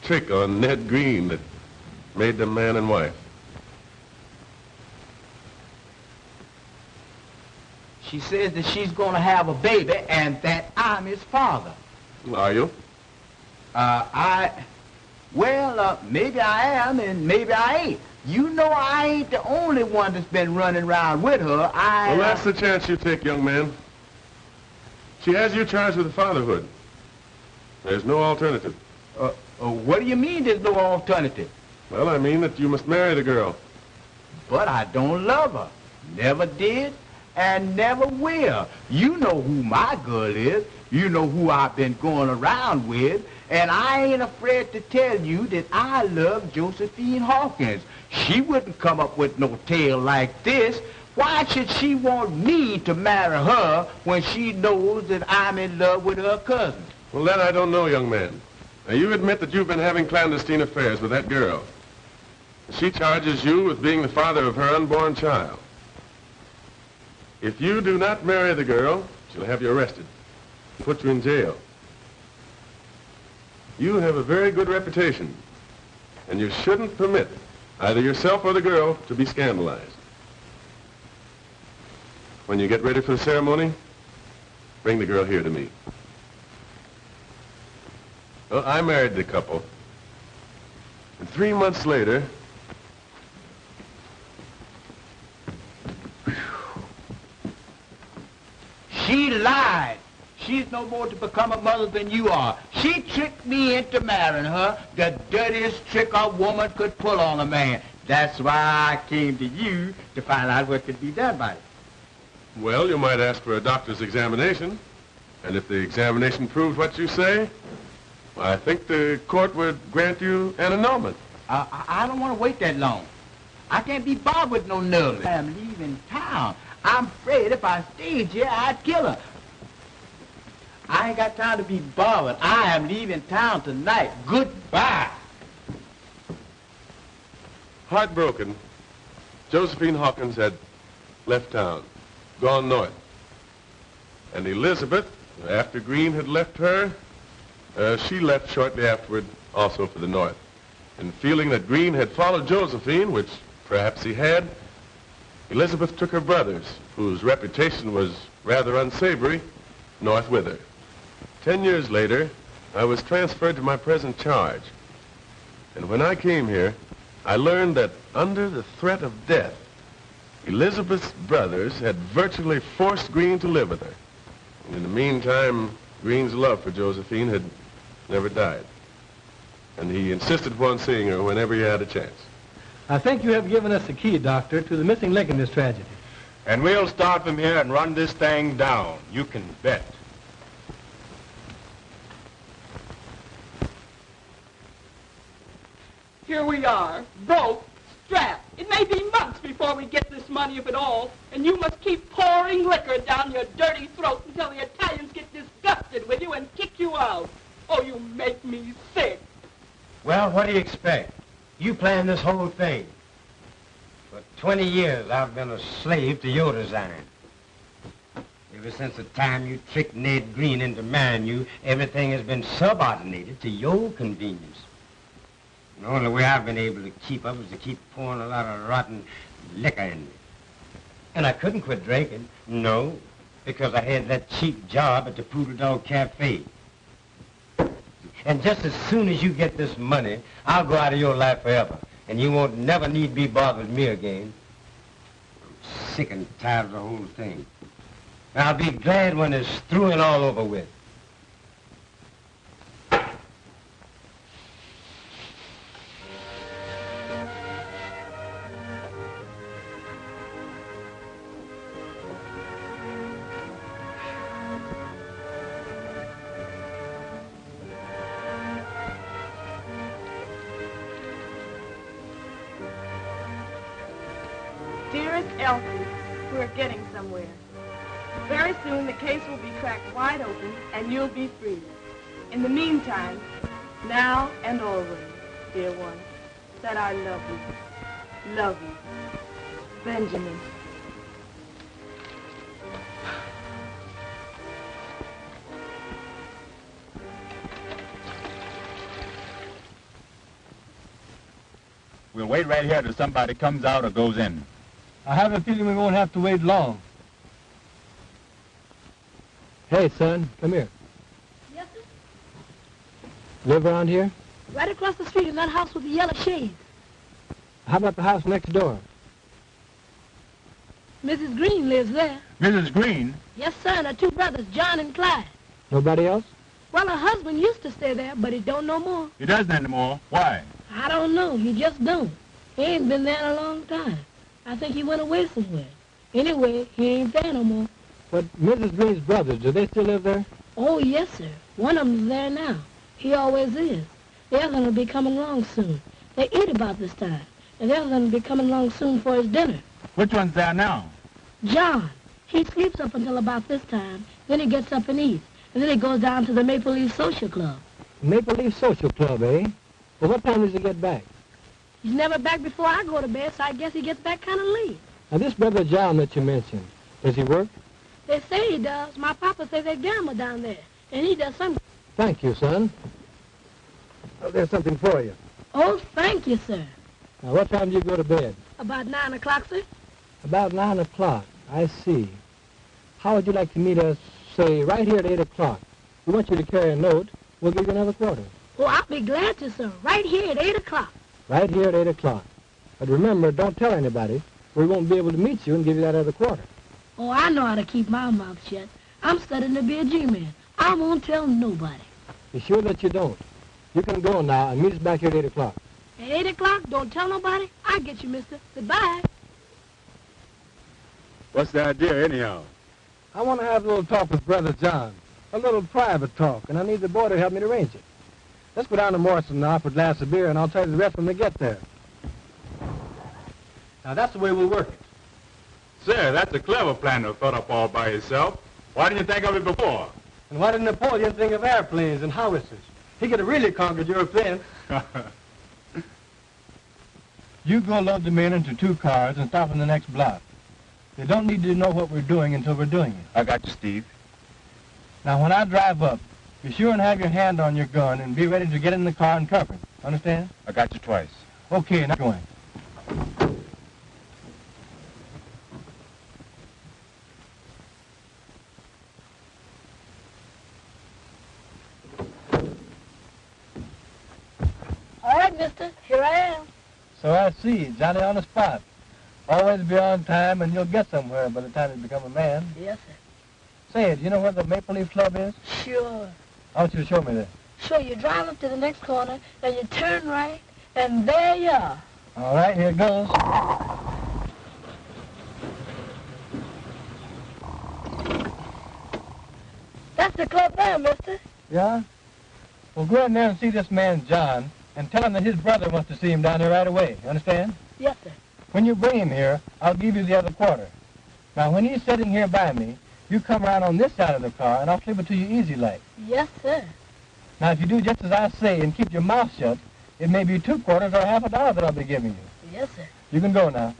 trick on Ned Green that made them man and wife. She says that she's going to have a baby and that I'm his father. Are you? Maybe I am and maybe I ain't. You know I ain't the only one that's been running around with her. Well, that's the chance you take, young man. She has you charged with fatherhood. There's no alternative. What do you mean there's no alternative? Well, I mean that you must marry the girl. But I don't love her. Never did and never will. You know who my girl is. You know who I've been going around with. And I ain't afraid to tell you that I love Josephine Hawkins. She wouldn't come up with no tale like this. Why should she want me to marry her when she knows that I'm in love with her cousin? Well, that I don't know, young man. Now, you admit that you've been having clandestine affairs with that girl. She charges you with being the father of her unborn child. If you do not marry the girl, she'll have you arrested, put you in jail. You have a very good reputation, and you shouldn't permit either yourself or the girl to be scandalized. When you get ready for the ceremony, bring the girl here to me. Well, I married the couple, and 3 months later, she lied. She's no more to become a mother than you are. She tricked me into marrying her, the dirtiest trick a woman could pull on a man. That's why I came to you to find out what could be done by it. well, you might ask for a doctor's examination, and if the examination proves what you say, I think the court would grant you an annulment. I don't want to wait that long. I can't be bothered with no nerves. I'm leaving town. I'm afraid if I stayed here, I'd kill her. I ain't got time to be bothered. I am leaving town tonight. Goodbye. Heartbroken, Josephine Hawkins had left town, gone north. And Elizabeth, after Green had left her, she left shortly afterward also for the north. And feeling that Green had followed Josephine, which perhaps he had, Elizabeth took her brothers, whose reputation was rather unsavory, north with her. 10 years later, I was transferred to my present charge. And when I came here, I learned that under the threat of death, Elizabeth's brothers had virtually forced Green to live with her. And in the meantime, Green's love for Josephine had never died. And he insisted upon seeing her whenever he had a chance. I think you have given us the key, Doctor, to the missing link in this tragedy. And we'll start from here and run this thing down. You can bet. Here we are, broke, strapped. It may be months before we get this money, if at all, and you must keep pouring liquor down your dirty throat until the Italians get disgusted with you and kick you out. Oh, you make me sick. Well, what do you expect? You planned this whole thing. For 20 years, I've been a slave to your design. Ever since the time you tricked Ned Green into marrying you, everything has been subordinated to your convenience. The only way I've been able to keep up is to keep pouring a lot of rotten liquor in me. And I couldn't quit drinking. No, because I had that cheap job at the Poodle Dog Cafe. And just as soon as you get this money, I'll go out of your life forever. And you won't never need be bothered with me again. I'm sick and tired of the whole thing. And I'll be glad when it's through and all over with. Dearest Elsie, we're getting somewhere. Very soon the case will be cracked wide open and you'll be free. In the meantime, now and always, dear one, that I love you. Love you. Benjamin. We'll wait right here till somebody comes out or goes in. I have a feeling we won't have to wait long. Hey, son, come here. Yes, sir? Live around here? Right across the street in that house with the yellow shades. How about the house next door? Mrs. Green lives there. Mrs. Green? Yes, sir, and her two brothers, John and Clyde. Nobody else? Well, her husband used to stay there, but he don't no more. He doesn't anymore. Why? I don't know. He just don't. He ain't been there in a long time. I think he went away somewhere. Anyway, he ain't there no more. But Mrs. Green's brothers, do they still live there? Oh, yes, sir. One of them's there now. He always is. The other one will be coming along soon. They eat about this time, and the other one will be coming along soon for his dinner. Which one's there now? John. He sleeps up until about this time. Then he gets up and eats. And then he goes down to the Maple Leaf Social Club. Maple Leaf Social Club, eh? Well, what time does he get back? He's never back before I go to bed, so I guess he gets back kind of late. Now, this brother John that you mentioned, does he work? They say he does. My papa says they gamble down there, and he does some... Thank you, son. Oh, there's something for you. Oh, thank you, sir. Now, what time do you go to bed? About 9 o'clock, sir. About 9 o'clock. I see. How would you like to meet us, say, right here at 8 o'clock? We want you to carry a note. We'll give you another quarter. Oh, I'll be glad to, sir. Right here at 8 o'clock. Right here at 8 o'clock. But remember, don't tell anybody. We won't be able to meet you and give you that other quarter. Oh, I know how to keep my mouth shut. I'm studying to be a G-man. I won't tell nobody. Be sure that you don't. You can go now and meet us back here at 8 o'clock. At 8 o'clock, don't tell nobody. I'll get you, mister. Goodbye. What's the idea, anyhow? I want to have a little talk with Brother John. A little private talk, and I need the boy to help me to arrange it. Let's go down to Morrison now for a glass of beer, and I'll tell you the rest when we get there. Now, that's the way we'll work it. Sir, that's a clever plan to have thought up all by yourself. Why didn't you think of it before? And why didn't Napoleon think of airplanes and howitzers? He could have really conquered Europe then. You go load the men into 2 cars and stop in the next block. They don't need to know what we're doing until we're doing it. I got you, Steve. Now, when I drive up, be sure and have your hand on your gun and be ready to get in the car and cover it. Understand? I got you twice. Okay, now going. All right, mister. Here I am. So I see. Johnny on the spot. Always be on time, and you'll get somewhere by the time you become a man. Yes, sir. Say, do you know where the Maple Leaf Club is? Sure. I want you to show me that. Sure, you drive up to the next corner, then you turn right, and there you are. All right, here it goes. That's the club there, mister. Yeah? Well, go in there and see this man, John, and tell him that his brother wants to see him down there right away. You understand? Yes, sir. When you bring him here, I'll give you the other quarter. Now, when he's sitting here by me, you come around on this side of the car, and I'll slip it to you easy like. Yes, sir. Now, if you do just as I say and keep your mouth shut, it may be 2 quarters or $50 that I'll be giving you. Yes, sir. You can go now.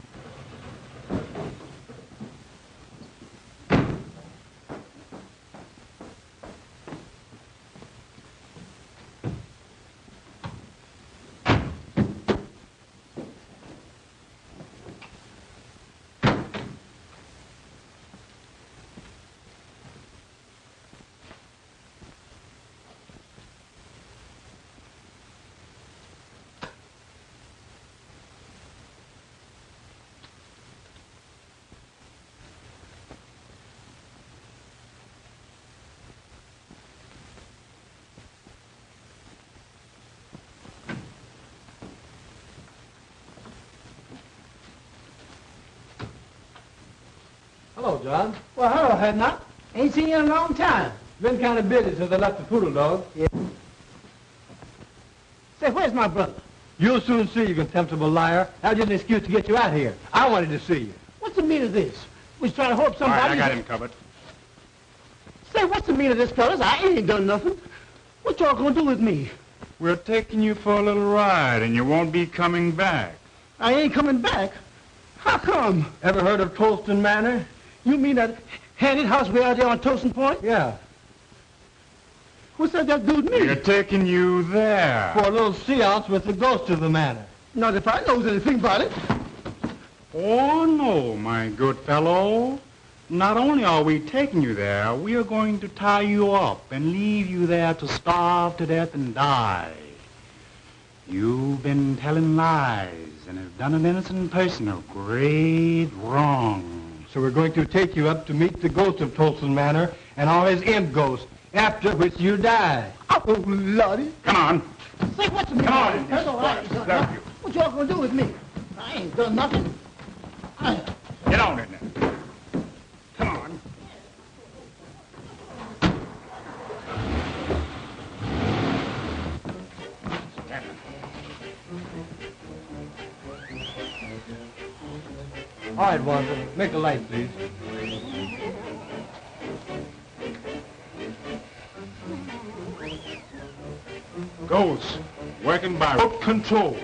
Hello, John. Well, hello, Edna. Ain't seen you in a long time. Been kind of busy since I left the poodle dog. Yeah. Say, where's my brother? You'll soon see, you contemptible liar. That was just an excuse to get you out here. I wanted to see you. What's the meaning of this? Was trying to hope All right, somebody... I got him covered. Say, what's the meaning of this, fellas? I ain't done nothing. What y'all gonna do with me? We're taking you for a little ride, and you won't be coming back. I ain't coming back. How come? Ever heard of Tolston Manor? You mean that handy house way out there on Tolston Point? Yeah. What's that got to do with me? We're taking you there. For a little seance with the ghost of the manor. Not if I knows anything about it. Oh, no, my good fellow. Not only are we taking you there, we are going to tie you up and leave you there to starve to death and die. You've been telling lies and have done an innocent person a great wrong. So we're going to take you up to meet the ghost of Tolston Manor and all his imp ghosts, after which you die. Oh, Lordy. Come on. Say, what's the meaning? Come on. That's all right. What y'all gonna do with me? I ain't done nothing. Get on it now. Come on. All right, Wanda, make a light, please. Ghosts, working by rope control.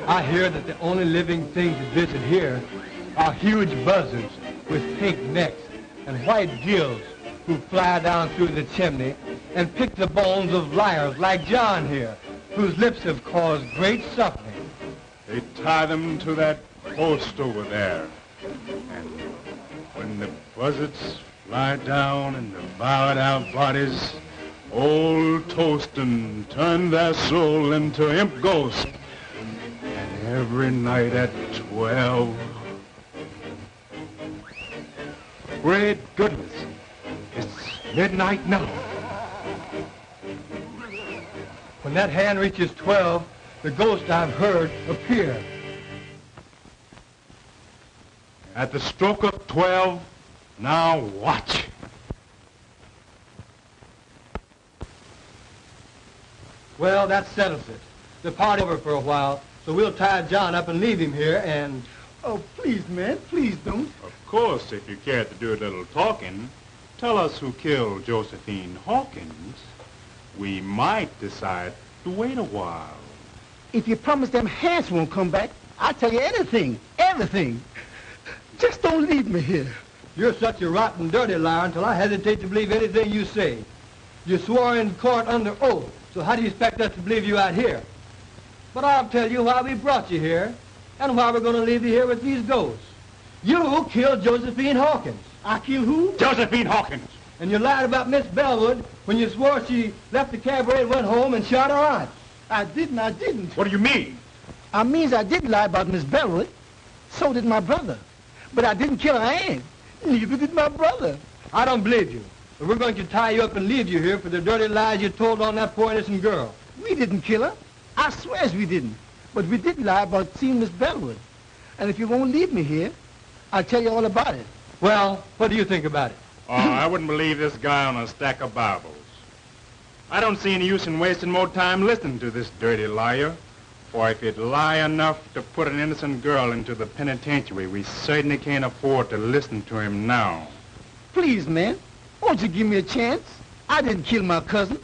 I hear that the only living things that visit here are huge buzzards with pink necks and white gills who fly down through the chimney and pick the bones of liars like John here, whose lips have caused great suffering. They tie them to that post over there. And when the buzzards fly down and devour our bodies, old Tolston turned their soul into imp ghosts. And every night at 12... Great goodness, it's midnight now. When that hand reaches 12, the ghost I've heard appear. At the stroke of 12, now watch. Well, that settles it. The party's over for a while, so we'll tie John up and leave him here and... Oh, please, man, please don't. Of course, if you care to do a little talking, tell us who killed Josephine Hawkins. We might decide to wait a while. If you promise them hands won't come back, I'll tell you anything, everything. Just don't leave me here. You're such a rotten, dirty liar until I hesitate to believe anything you say. You swore in court under oath, so how do you expect us to believe you out here? But I'll tell you why we brought you here, and why we're going to leave you here with these ghosts. You killed Josephine Hawkins. I killed who? Josephine Hawkins. And you lied about Miss Bellwood when you swore she left the cabaret and went home and shot her aunt. I didn't. What do you mean? I means I did lie about Miss Bellwood. So did my brother. But I didn't kill her aunt. Neither did my brother. I don't believe you. But we're going to tie you up and leave you here for the dirty lies you told on that poor innocent girl. We didn't kill her. I swears we didn't. But we did lie about seeing Miss Bellwood. And if you won't leave me here, I'll tell you all about it. Well, what do you think about it? Oh, I wouldn't believe this guy on a stack of Bibles. I don't see any use in wasting more time listening to this dirty liar. For if he'd lie enough to put an innocent girl into the penitentiary, we certainly can't afford to listen to him now. Please, man, won't you give me a chance? I didn't kill my cousin,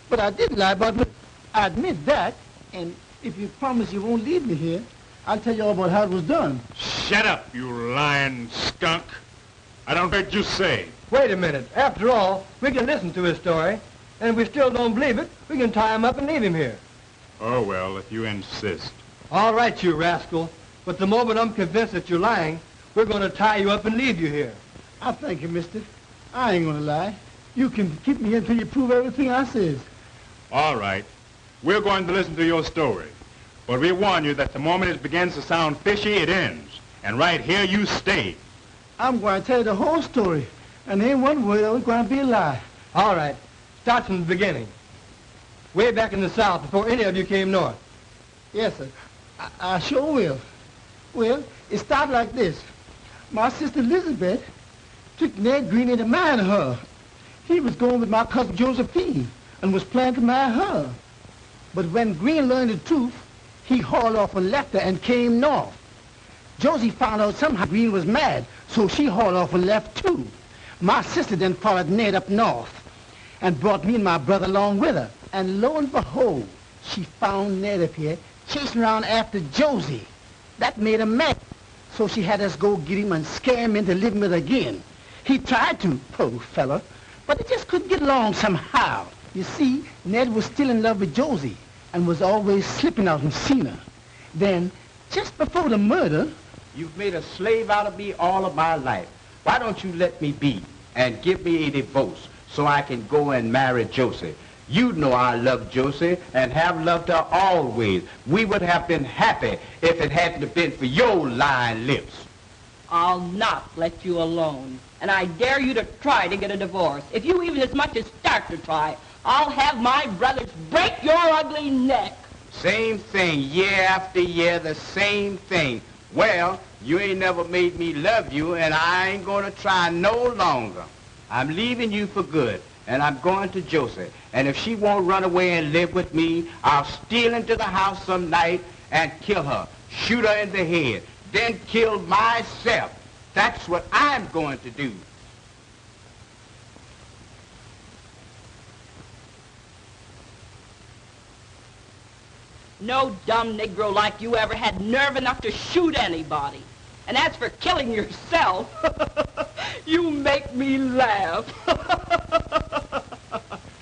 but I did lie about her. I admit that, and if you promise you won't leave me here, I'll tell you all about how it was done. Shut up, you lying skunk. I don't heard you say. Wait a minute. After all, we can listen to his story, and if we still don't believe it, we can tie him up and leave him here. Oh, well, if you insist. All right, you rascal. But the moment I'm convinced that you're lying, we're going to tie you up and leave you here. I thank you, mister. I ain't gonna lie. You can keep me here until you prove everything I says. All right. We're going to listen to your story. But we warn you that the moment it begins to sound fishy, it ends. And right here you stay. I'm going to tell you the whole story. And ain't one word of it going to be a lie. All right. Start from the beginning. Way back in the South, before any of you came north. Yes, sir. I sure will. Well, it started like this. My sister Elizabeth took Ned Green into marrying her. He was going with my cousin Josephine and was planning to marry her. But when Green learned the truth, he hauled off and left her and came north. Josie found out somehow Green was mad, so she hauled off and left too. My sister then followed Ned up north and brought me and my brother along with her. And lo and behold, she found Ned up here chasing around after Josie. That made her mad. So she had us go get him and scare him into living with her again. He tried to, poor fella, but they just couldn't get along somehow. You see, Ned was still in love with Josie and was always slipping out and seen her. Then, just before the murder... You've made a slave out of me all of my life. Why don't you let me be and give me a divorce so I can go and marry Josie? You know I love Josie and have loved her always. We would have been happy if it hadn't been for your lying lips. I'll not let you alone. And I dare you to try to get a divorce. If you even as much as start to try, I'll have my brothers break your ugly neck. Same thing, year after year, the same thing. Well, you ain't never made me love you, and I ain't gonna try no longer. I'm leaving you for good, and I'm going to Josie. And if she won't run away and live with me, I'll steal into the house some night and kill her, shoot her in the head, then kill myself. That's what I'm going to do. No dumb Negro like you ever had nerve enough to shoot anybody. And as for killing yourself, you make me laugh.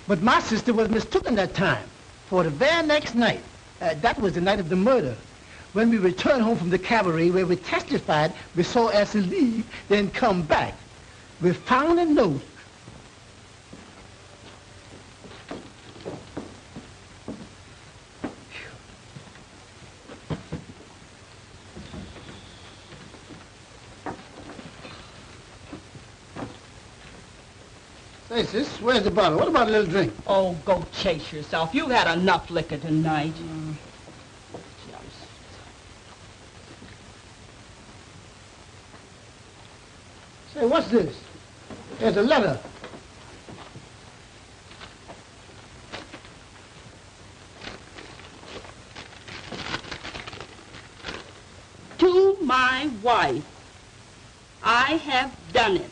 But my sister was mistaken that time. For the very next night, that was the night of the murder, when we returned home from the cabaret where we testified, we saw Elsie leave, then come back. We found a note. Hey, sis, where's the bottle? What about a little drink? Oh, go chase yourself. You've had enough liquor tonight. Say, what's this? There's a letter. To my wife, I have done it.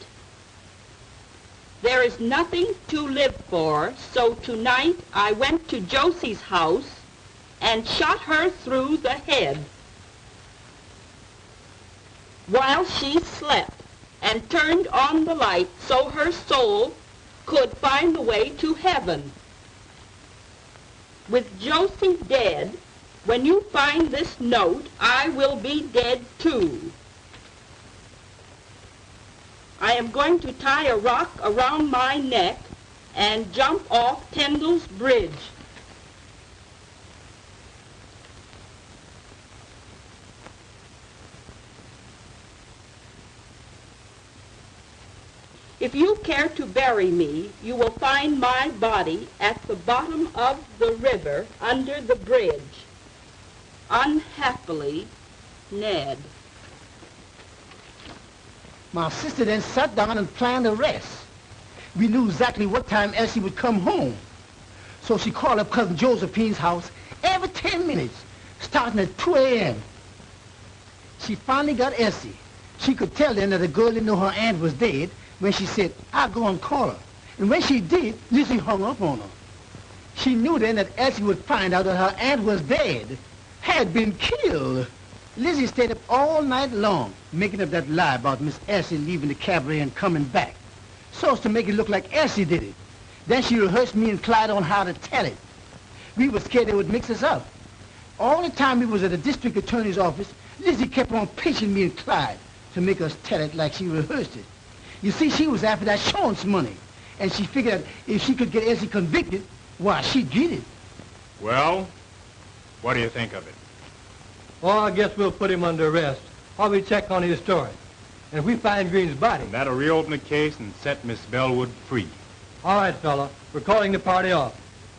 There is nothing to live for, so tonight I went to Josie's house and shot her through the head while she slept and turned on the light so her soul could find the way to heaven. With Josie dead, when you find this note, I will be dead too. I am going to tie a rock around my neck and jump off Tyndall's Bridge. If you care to bury me, you will find my body at the bottom of the river under the bridge. Unhappily, Ned. My sister then sat down and planned the rest. We knew exactly what time Elsie would come home. So she called up Cousin Josephine's house every 10 minutes, starting at 2 a.m. She finally got Elsie. She could tell then that the girl didn't know her aunt was dead when she said, I'll go and call her. And when she did, Lizzie hung up on her. She knew then that Elsie would find out that her aunt was dead, had been killed. Lizzie stayed up all night long, making up that lie about Miss Elsie leaving the cabaret and coming back, so as to make it look like Elsie did it. Then she rehearsed me and Clyde on how to tell it. We were scared they would mix us up. All the time we was at the district attorney's office, Lizzie kept on pinching me and Clyde to make us tell it like she rehearsed it. You see, she was after that insurance money, and she figured that if she could get Elsie convicted, why, she'd get it. Well, what do you think of it? Well, I guess we'll put him under arrest while we check on his story. And if we find Green's body... That'll reopen the case and set Miss Bellwood free. All right, fella. We're calling the party off,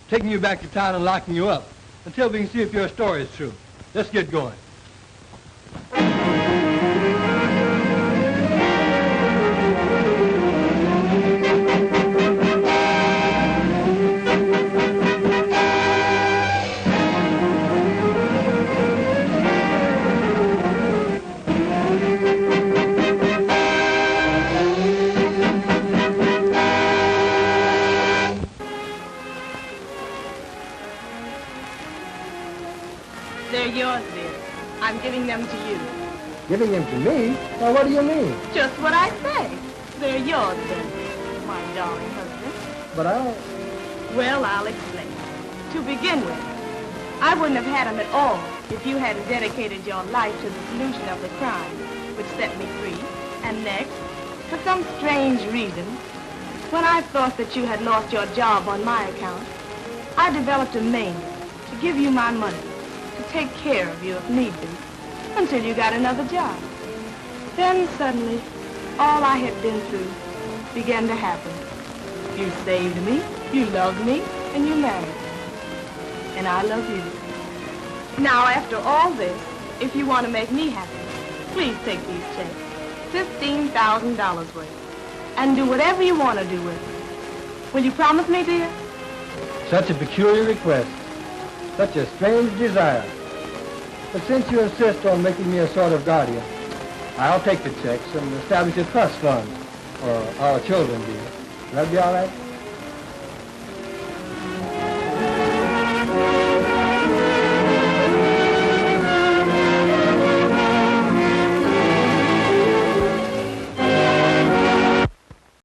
taking you back to town and locking you up until we can see if your story is true. Let's get going. They're yours, dear. I'm giving them to you. Giving them to me? Now, what do you mean? Just what I say. They're yours, then, my darling husband. But Well, I'll explain. To begin with, I wouldn't have had them at all if you hadn't dedicated your life to the solution of the crime, which set me free. And next, for some strange reason, when I thought that you had lost your job on my account, I developed a mania to give you my money, to take care of you if need be, until you got another job. Then suddenly, all I had been through began to happen. You saved me, you loved me, and you married me. And I love you. Now, after all this, if you want to make me happy, please take these checks, $15,000 worth, and do whatever you want to do with it. Will you promise me, dear? such a peculiar request, such a strange desire. But since you insist on making me a sort of guardian, I'll take the checks and establish a trust fund for our children, dear. Will that be all right?